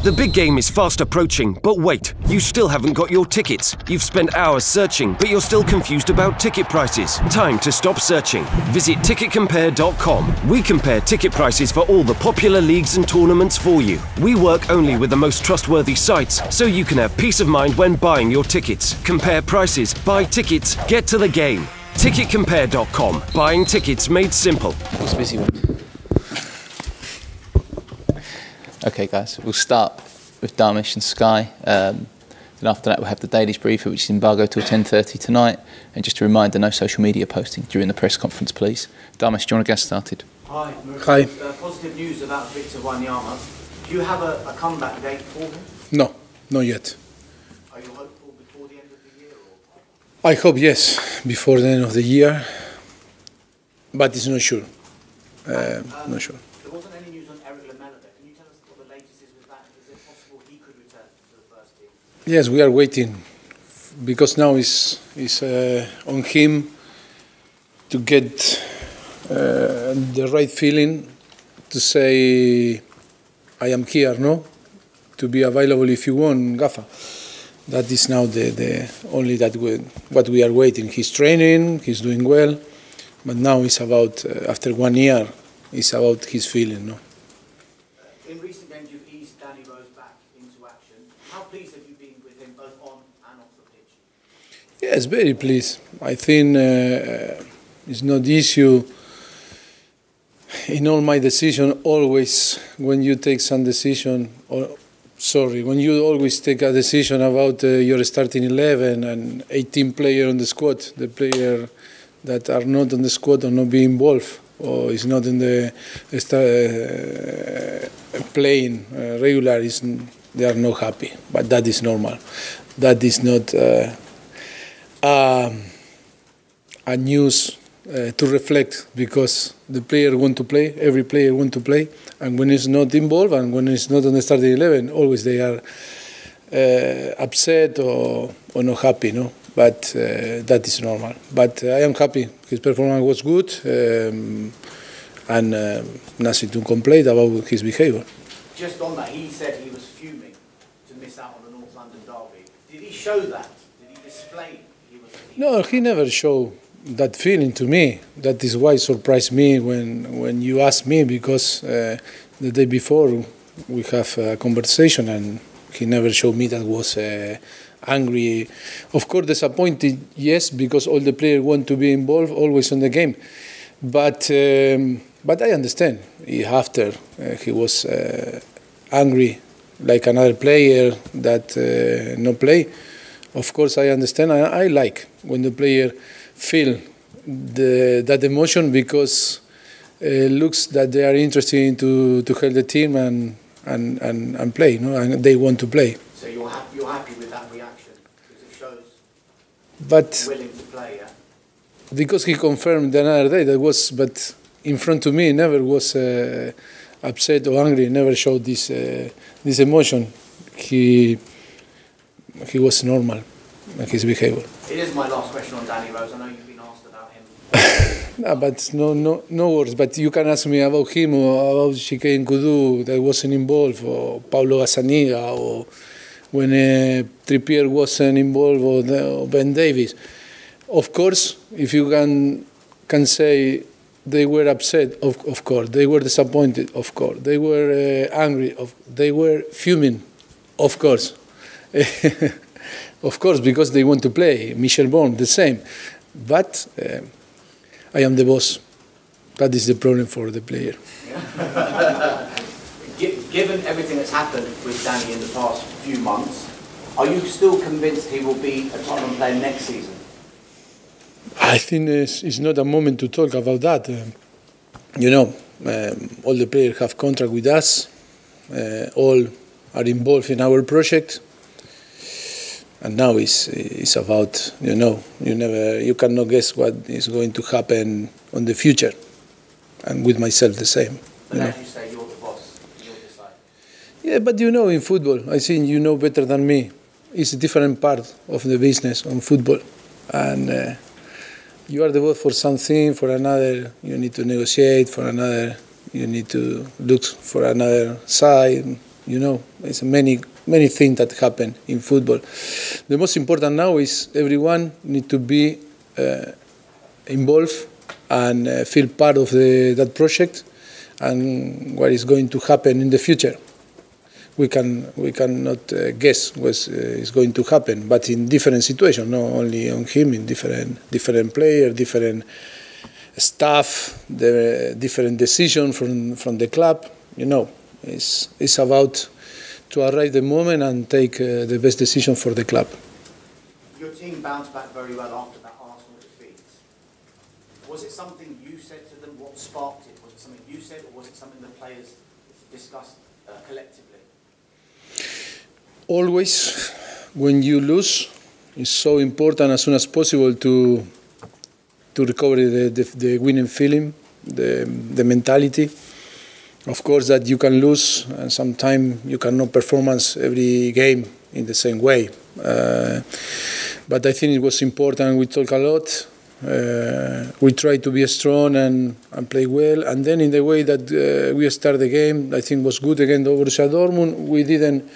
The big game is fast approaching, but wait, you still haven't got your tickets. You've spent hours searching, but you're still confused about ticket prices. Time to stop searching. Visit ticketcompare.com. We compare ticket prices for all the popular leagues and tournaments for you. We work only with the most trustworthy sites, so you can have peace of mind when buying your tickets. Compare prices, buy tickets, get to the game. Ticketcompare.com. Buying tickets made simple. What's a busy one? Okay guys, we'll start with Dharmesh and Sky. Then after that we'll have the Daily's Briefer, which is embargoed till 10:30 tonight. And just a reminder, no social media posting during the press conference, please. Dharmesh, do you want to get started? Hi, Mauricio. Hi. Positive news about Victor Wanyama. Do you have a comeback date for him? No, not yet. Are you hopeful before the end of the year? Or? I hope yes, before the end of the year, but it's not sure. Not sure. There wasn't any news on Eric Lamela there. Can you tell us what the latest is with that? Is it possible he could return to the first team? Yes, we are waiting, because now it's on him to get the right feeling to say, I am here, no? To be available if you want, Gafa. That is now the only that what we are waiting. He's training, he's doing well, but now it's about, after 1 year, it's about his feeling, no? In recent games, you've eased Danny Rose back into action. How pleased have you been with him both on and off the pitch? Yes, very pleased. I think it's not issue in all my decision. Always, when you take some decision, when you always take a decision about your starting 11 and 18 players on the squad, the player that are not on the squad or not being involved, or is not in the playing regular, they are not happy. But that is normal. That is not a news to reflect, because the player want to play, every player want to play, and when it's not involved and when it's not on the starting 11, always they are upset or not happy, no? But that is normal. But I am happy. His performance was good, and nothing to complain about his behavior. Just on that, he said he was fuming to miss out on the North London derby. Did he show that? Did he display he was? No, he never showed that feeling to me. That is why it surprised me when you asked me, because the day before we have a conversation and he never showed me that was angry. Of course, disappointed, yes, because all the players want to be involved, always on the game. But I understand. After he was angry, like another player that no play. Of course, I understand. I like when the player feel that emotion, because it looks that they are interested to help the team and play, no? And they want to play. So you're happy with that reaction, because it shows willing to play, yeah? Because he confirmed the other day that was, but in front of me never was upset or angry. Never showed this emotion. He was normal in his behavior. It is my last question on Danny Rose. I know you've been asked about him. No, but no words. But you can ask me about him or about Chike Nkudu that wasn't involved, or Pablo Gazzaniga, or when Trippier wasn't involved, or Ben Davies. Of course, if you can say they were upset, of course. They were disappointed, of course. They were angry, they were fuming, of course. Of course, because they want to play. Michel Brom, the same. But I am the boss. That is the problem for the player. Given everything that's happened with Danny in the past few months, are you still convinced he will be a Tottenham player next season? I think it's not a moment to talk about that. You know, all the players have contract with us. All are involved in our project. And now it's about, you cannot guess what is going to happen on the future. And with myself the same. But as you say, you're the boss. You'll decide. Yeah, but in football, I think you know better than me. It's a different part of the business on football. And you are the boss for something, for another you need to negotiate, for another you need to look for another side. You know, it's many things that happen in football. The most important now is everyone need to be involved and feel part of that project and what is going to happen in the future. We cannot guess what is going to happen, but in different situations, not only on him, in different players, different staff, the different decisions from the club. You know, it's about to arrive the moment and take the best decision for the club. Your team bounced back very well after that Arsenal defeat. Was it something you said to them? What sparked it? Was it something you said, or was it something the players discussed collectively? Always, when you lose, it's so important as soon as possible to recover the winning feeling, the mentality. Of course, that you can lose, and sometimes you cannot performance every game in the same way. But I think it was important. We talk a lot. We try to be strong and play well. And then in the way that we start the game, I think was good against Borussia Dortmund. We didn't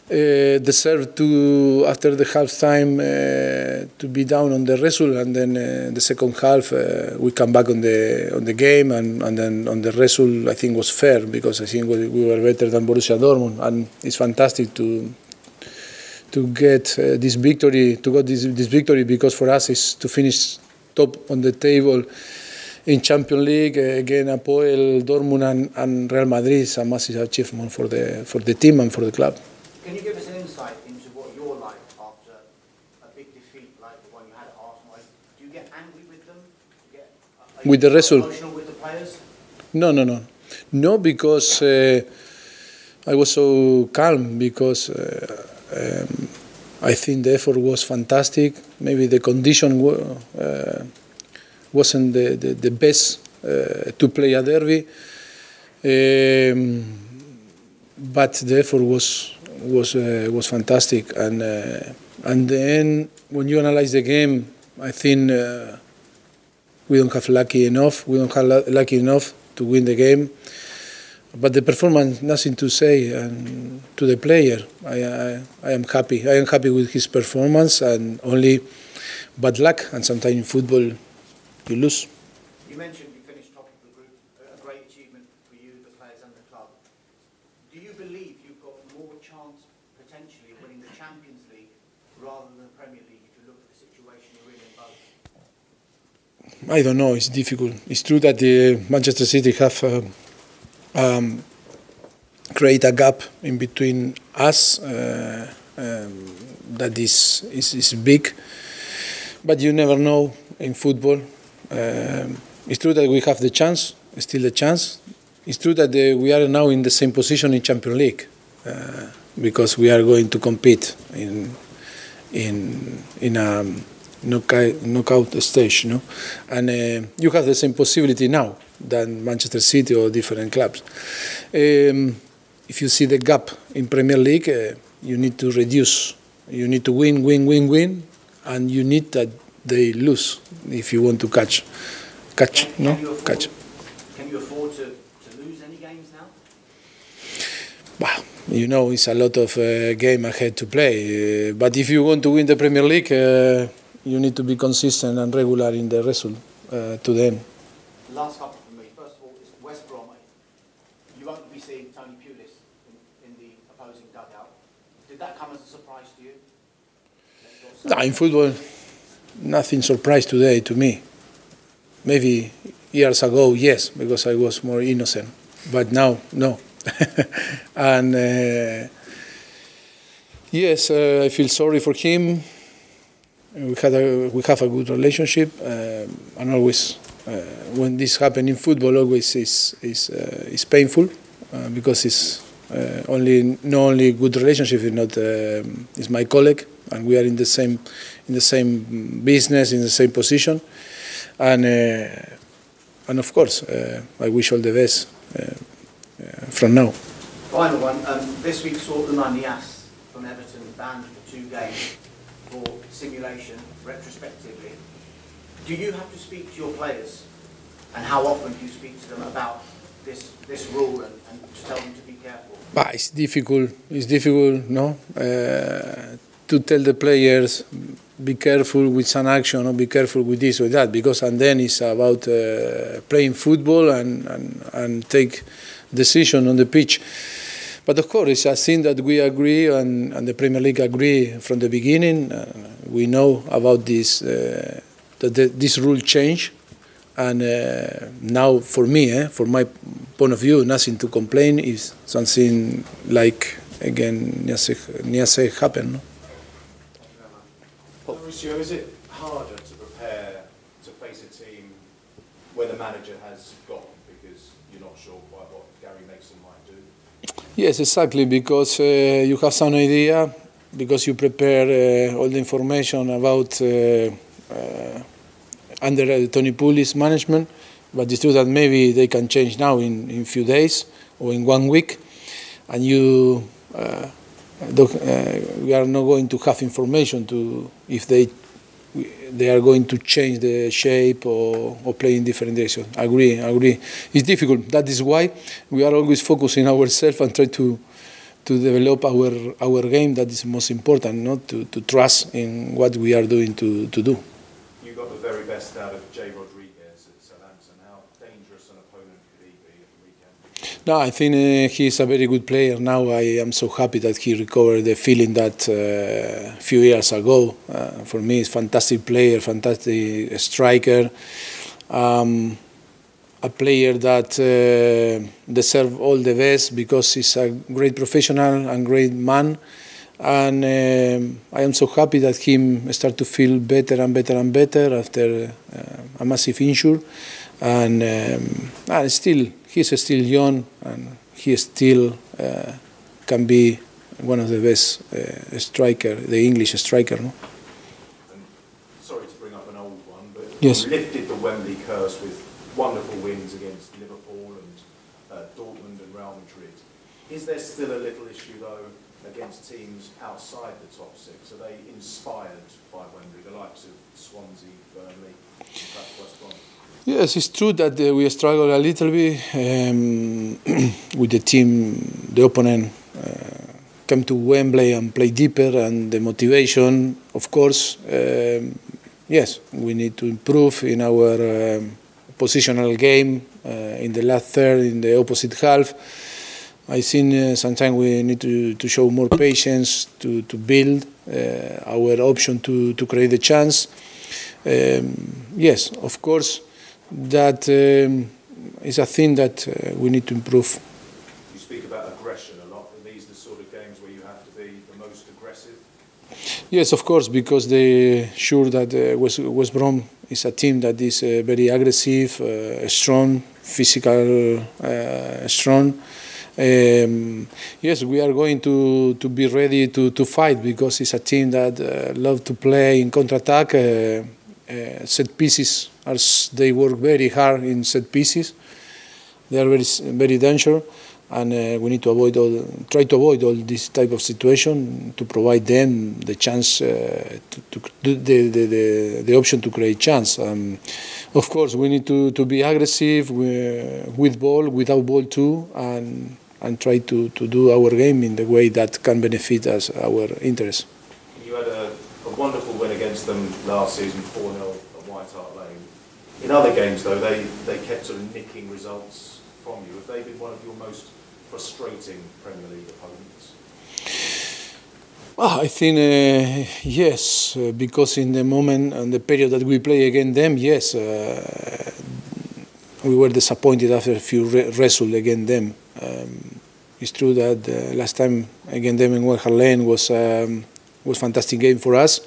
deserve to, after the half-time, to be down on the result, and then the second half we come back on the game, and then on the result I think was fair, because I think we were better than Borussia Dortmund, and it's fantastic to get this victory, this victory, because for us is to finish top on the table in Champions League against Apoel, Dortmund, and Real Madrid. It's a massive achievement for the team and for the club. Can you give us an insight into what you're like after a big defeat like the one you had at Arsenal? Do you get angry with them? With the result? Emotional with the players? No, because I was so calm, because I think the effort was fantastic. Maybe the condition wasn't the best to play a derby, but the effort was fantastic, and then when you analyze the game, I think we don't have lucky enough. We don't have lucky enough to win the game. But the performance, nothing to say. And to the player, I am happy. I am happy with his performance, and only bad luck. And sometimes in football, you lose. You mentioned you finished top of the group, a great achievement for you, the players and the club. Do you believe you've got more chance potentially of winning the Champions League rather than the Premier League if you look at the situation you're in both? I don't know. It's difficult. It's true that the Manchester City have create a gap in between us that is big, but you never know in football. It's true that we have the chance, still the chance. It's true that we are now in the same position in Champions League, because we are going to compete in a knockout stage, you know, and you have the same possibility now than Manchester City or different clubs. If you see the gap in Premier League, you need to reduce. You need to win, and you need that they lose if you want to catch. Can you afford to lose any games now? Well, you know, it's a lot of game ahead to play. But if you want to win the Premier League, you need to be consistent and regular in the result to the end. Last couple for me. First of all, is West Bromwich. You won't be seeing Tony Pulis in the opposing dugout. Did that come as a surprise to you? No, in football, nothing surprised today to me. Maybe years ago, yes, because I was more innocent. But now, no. And yes, I feel sorry for him. We have a good relationship, and always when this happens in football, always is painful, because it's not only good relationship. It's my colleague, and we are in the same business, in the same position, and of course I wish all the best from now. Final one. This week saw Nias from Everton banned for 2 games for simulation retrospectively. Do you have to speak to your players, and how often do you speak to them about this rule and to tell them to be careful? But it's difficult. It's difficult, no, to tell the players be careful with some action or be careful with this or that, because and then it's about playing football and take decision on the pitch. But of course, it's a thing that we agree and the Premier League agree from the beginning. We know about this this rule change, and now for me, from my point of view, nothing to complain if something like again Niase happened. No? Mauricio, is it harder to prepare to face a team where the manager has gone because you're not sure quite what Gary Mason might do? Yes, exactly, because you have some idea, because you prepare all the information about under Tony Pulis management, but it's true that maybe they can change now in few days or in 1 week, and you we are not going to have information to if they are going to change the shape or play in different directions. Agree. It's difficult. That is why we are always focusing ourselves and try to develop our game. That is most important, not to trust in what we are doing to do. You got the very best out of Jay Rodriguez at Southampton. How dangerous an opponent could he be at the weekend? No, I think he's a very good player. Now I am so happy that he recovered the feeling that a few years ago. For me, he's a fantastic player, fantastic striker, a player that deserves all the best because he's a great professional and great man. And I am so happy that he start to feel better and better and better after a massive injury. And still, he's still young, and he still can be one of the best striker, the English striker. No? And sorry to bring up an old one, but yes. You lifted the Wembley curse with wonderful wins against Liverpool and Dortmund and Real Madrid. Is there still a little issue though against teams outside the top six? Are they inspired by Wembley, the likes of Swansea, Burnley, and perhaps West Brom? Yes, it's true that we struggle a little bit with the team. The opponent come to Wembley and play deeper, and the motivation, of course, yes, we need to improve in our positional game in the last third, in the opposite half. I think sometimes we need to show more patience to build our option to create the chance. Yes, of course, that is a thing that we need to improve. You speak about aggression a lot. Are these the sort of games where you have to be the most aggressive? Yes, of course, because they sure that West Brom is a team that is very aggressive, strong, physical, strong. Yes, we are going to be ready to fight because it's a team that love to play in counter-attack. Set pieces, they work very hard in set pieces. They are very dangerous, and we need to try to avoid all this type of situation to provide them the chance to the option to create chance. Of course, we need to be aggressive with ball, without ball too, and try to do our game in the way that can benefit us, our interests. You had a wonderful win against them last season, 4-0 at White Hart Lane. In other games, though, they kept sort of nicking results from you. Have they been one of your most frustrating Premier League opponents? I think yes, because in the moment and the period that we play against them, yes, we were disappointed after a few results against them. It's true that last time against them in White Hart Lane was fantastic game for us.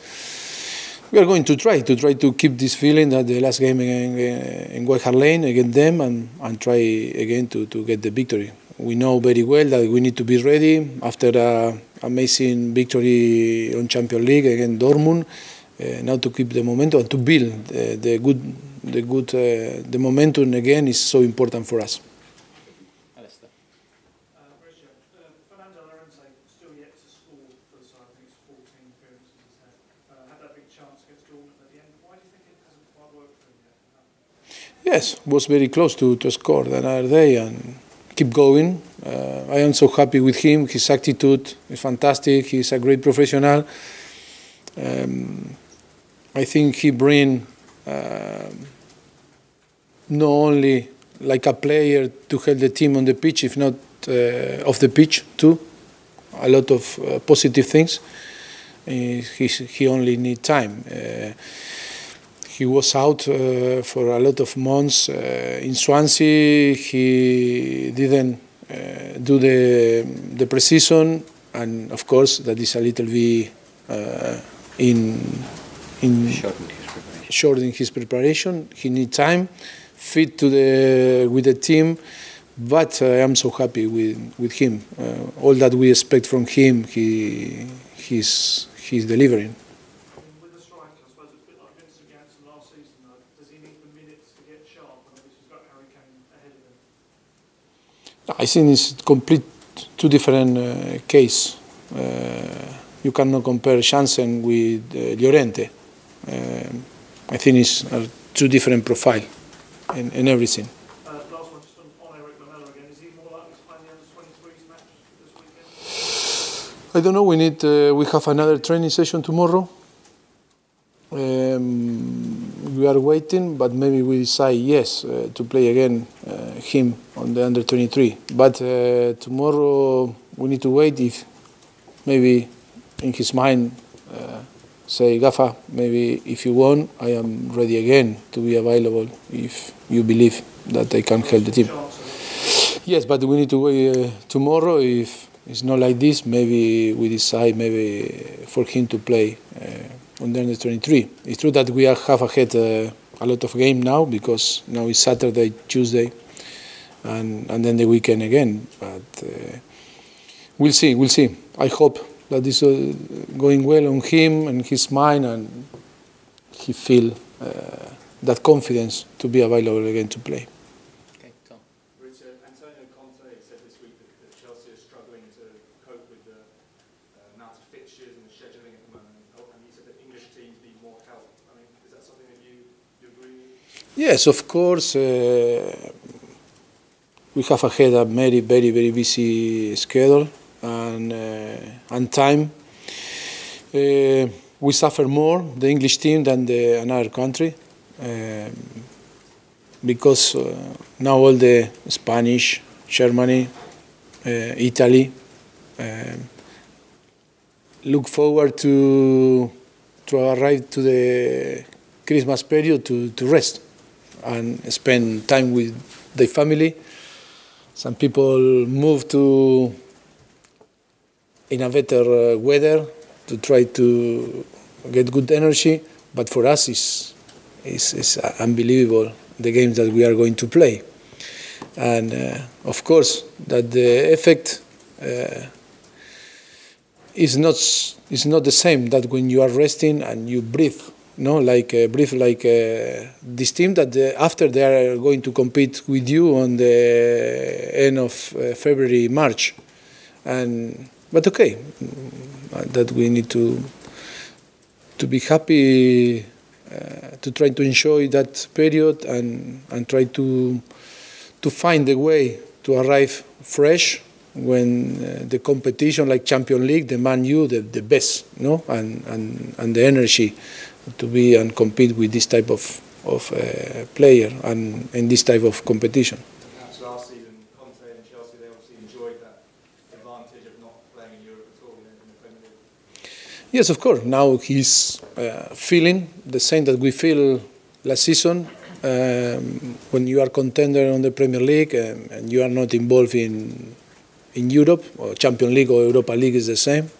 We are going to try to keep this feeling that the last game in West Hart Lane against them and try again to get the victory. We know very well that we need to be ready after an amazing victory on Champions League against Dortmund. Now to keep the momentum and to build the momentum again is so important for us. Yes, was very close to score the other day, and keep going. I am so happy with him. His attitude is fantastic. He's a great professional. I think he brings not only like a player to help the team on the pitch, if not off the pitch too. A lot of positive things. He only needs time. He was out for a lot of months in Swansea. He didn't do the pre-season, and of course that is a little bit shortening his preparation. He needs time, fit with the team. But I am so happy with him. All that we expect from him, he's delivering. With the striker, I suppose it's a bit like Vincent Janssen last season, though. Does he need the minutes to get sharp? I mean, this has got Harry Kane ahead of him. I think it's complete two different case. You cannot compare Janssen with Llorente. I think it's two different profile in everything. I don't know. We have another training session tomorrow. We are waiting, but maybe we decide yes to play again him on the under 23. But tomorrow we need to wait. If maybe in his mind say Gafa, maybe if you want, I am ready again to be available if you believe that I can help the team. Yes, but we need to wait tomorrow. If it's not like this, maybe we decide maybe for him to play on the under 23. It's true that we have ahead a lot of game now because now it's Saturday, Tuesday, and then the weekend again. But we'll see. I hope that this is going well on him and his mind, and he feel that confidence to be available again to play. Yes, of course. We have ahead a very busy schedule and time. We suffer more, the English team, than another country because now all the Spanish, Germany, Italy look forward to arrive to the Christmas period to rest and spend time with their family. Some people move in a better weather to try to get good energy, but for us it's unbelievable the games that we are going to play. And of course that the effect is not the same that when you are resting and you breathe. No, brief like this team that after they are going to compete with you on the end of February, March, but okay, that we need to be happy, to try to enjoy that period and try to find a way to arrive fresh when the competition like Champions League, the Man U, the best, no, and the energy to be and compete with this type of player and in this type of competition. Perhaps last season, Conte and Chelsea, they obviously enjoyed that advantage of not playing in Europe at all in the Premier League. Yes, of course. Now he's feeling the same that we feel last season. When you are contender on the Premier League and you are not involved in Europe, or Champions League or Europa League is the same.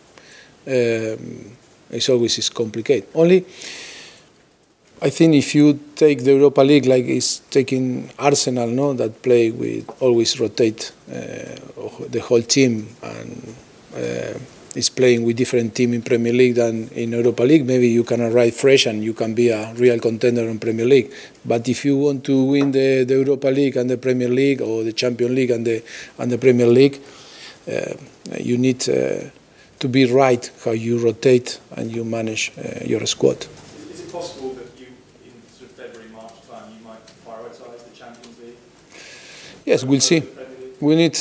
It's always complicated. Only, I think if you take the Europa League like it's taking Arsenal, no, that play with always rotate the whole team and is playing with different team in Premier League than in Europa League. Maybe you can arrive fresh and you can be a real contender in Premier League. But if you want to win the Europa League and the Premier League or the Champions League and the Premier League, you need to be right how you rotate and you manage your squad. Is it possible that you, in sort of February, March time, you might prioritise the Champions League? Yes, we'll see. we need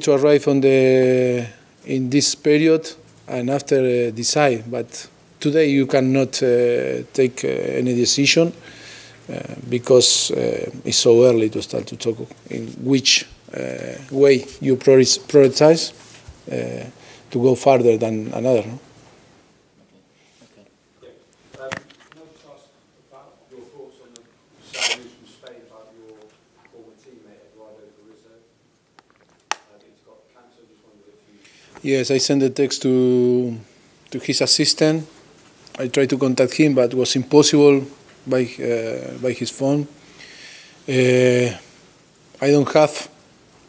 to arrive in this period and after decide. But today you cannot take any decision because it's so early to start to talk in which way you prioritize to go farther than another. No? Yes, I sent a text to his assistant. I tried to contact him, but it was impossible by his phone. I don't have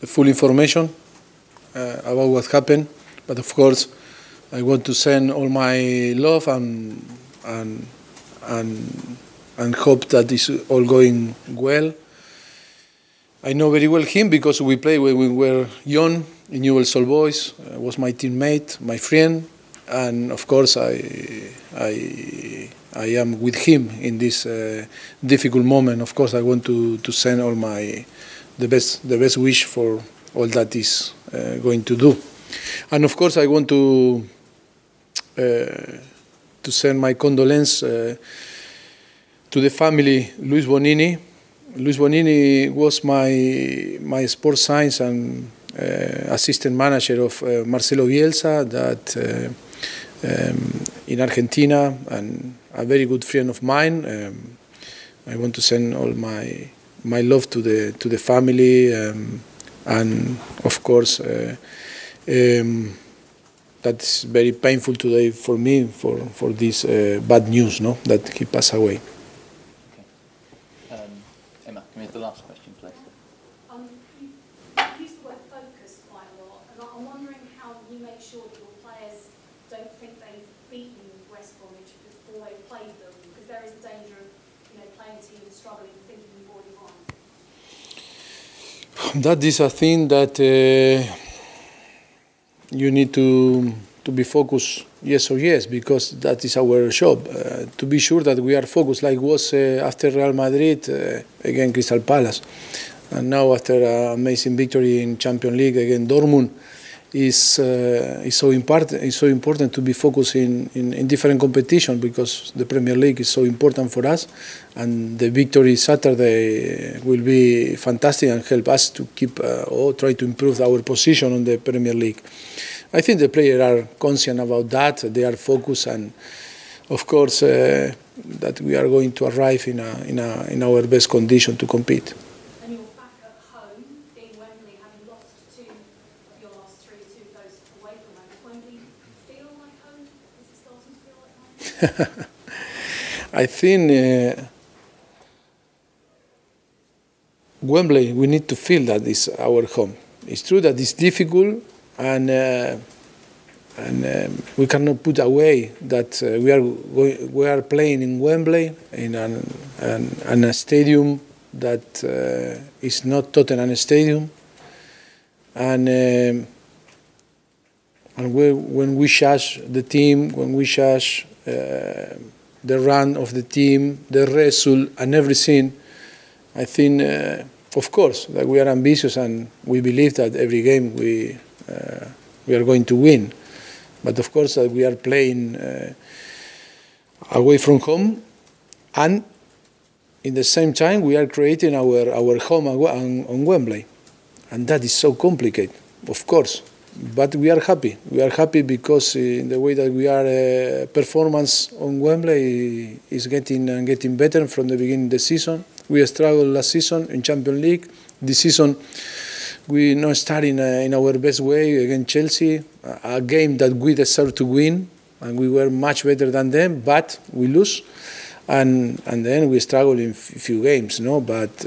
the full information about what happened, but of course, I want to send all my love and hope that it's all going well. I know very well him because we played when we were young in Newell's Old Boys. Was my teammate, my friend, and of course I am with him in this difficult moment. Of course, I want to send all the best wish for all that is going to do, and of course I want to send my condolence to the family, Luis Bonini. Luis Bonini was my sports science and assistant manager of Marcelo Bielsa that in Argentina, and a very good friend of mine. I want to send all my love to the family, and of course that's very painful today for me for this bad news, no, that he passed away. Emma, can we have the last question, please? You use the word focus quite a lot, and I'm wondering how you make sure that your players don't think they've beaten West Bromwich before they played them, because there is a danger of playing teams struggling and thinking you've already won. That is a thing that you need to be focused, yes or yes, because that is our job. To be sure that we are focused, like was after Real Madrid against Crystal Palace, and now after an amazing victory in Champions League against Dortmund, is so important. It's so important to be focused in different competitions, because the Premier League is so important for us, and the victory Saturday will be fantastic and help us to keep or try to improve our position on the Premier League. I think the players are conscious about that. They are focused, and of course that we are going to arrive in our best condition to compete. And you're back at home in Wembley, having lost 2 of your last 3 to those away from home. Does Wembley feel like home? Is it starting to feel like home? I think Wembley, we need to feel that is our home. It's true that it's difficult, and we cannot put away that we are playing in Wembley in a stadium that is not Tottenham stadium, and when we judge the team, when we judge the run of the team, the result, and everything, I think, of course, that we are ambitious and we believe that every game we are going to win. But of course, that we are playing away from home, and in the same time we are creating our home on Wembley, and that is so complicated, of course. But we are happy. We are happy because in the way that we are, performance on Wembley is getting better from the beginning of the season. We struggled last season in Champions League. This season we not starting in our best way against Chelsea, a game that we deserved to win, and we were much better than them, but we lose, and then we struggle in few games, no. But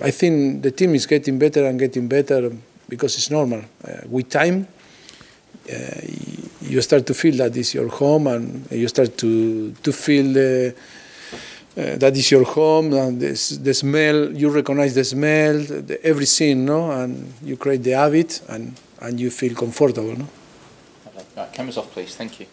I think the team is getting better and getting better because it's normal. With time, you start to feel that it's your home, and you start to feel that is your home, and the smell, you recognize the smell, everything, no, and you create the habit, and you feel comfortable, no. Right, cameras off, please. Thank you.